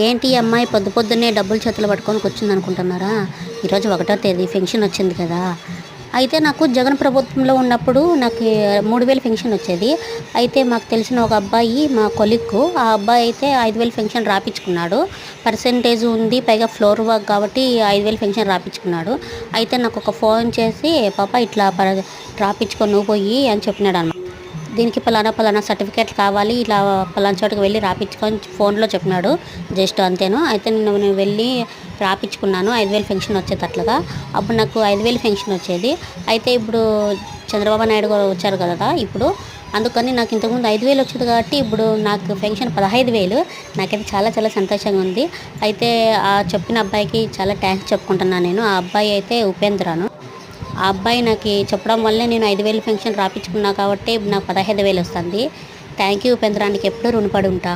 ఏంటి ఈ అమ్మాయి పొద్దు పొద్దున్నే డబ్బులు చేతులు పట్టుకొని కూర్చుంది అనుకుంటున్నారా? ఈరోజు 1వ తేదీ ఫెన్షన్ వచ్చింది కదా! అయితే నాకు జగన్ ప్రభుత్వంలో ఉన్నప్పుడు నాకు 3000 పెన్షన్ వచ్చేది. అయితే మాకు తెలిసిన ఒక అబ్బాయి మా కొలీగ్గు ఆ అబ్బాయి అయితే 5000 పెన్షన్ రాపిచ్చుకున్నాడు. పర్సెంటేజ్ ఉంది. పైగా ఫ్లోర్ వర్క్ కాబట్టి 5000 పెన్షన్ రాపిచ్చుకున్నాడు. అయితే నాకొక ఫోన్ చేసి పాప ఇట్లా రాపిచ్చుకో నువ్వు పోయి అని చెప్పినాడనమాట. దీనికి పలానా పలానా సర్టిఫికేట్లు కావాలి. ఇలా పలానా చోటుకి వెళ్ళి రాపిచ్చుకొని ఫోన్‌లో చెప్పినాడు. జస్ట్ అంతేను. అయితే నేను వెళ్ళి రాపిచ్చుకున్నాను 5000 పెన్షన్ వచ్చేటట్లుగా. అప్పుడు నాకు 5000 పెన్షన్ వచ్చేది. అయితే ఇప్పుడు చంద్రబాబు నాయుడు గారు వచ్చారు కదా! ఇప్పుడు. అందుకని నాకు ఇంతకుముందు 5000 వచ్చేది కాబట్టి ఇప్పుడు నాకు పెన్షన్ 15,000. నాకైతే చాలా చాలా సంతోషంగా ఉంది. అయితే ఆ చెప్పిన అబ్బాయికి చాలా థాంక్స్ చెప్పుకుంటున్నాను నేను. ఆ అబ్బాయి అయితే ఉపేంద్రను. ఆ అబ్బాయి నాకి చెప్పడం వల్లే నేను 5000 పెన్షన్ రాపిచ్చుకున్నా కాబట్టి ఇప్పుడు నాకు 15,000 వస్తుంది. Thank you Upendra. నీకు ఎప్పుడూ రుణపడి ఉంటా.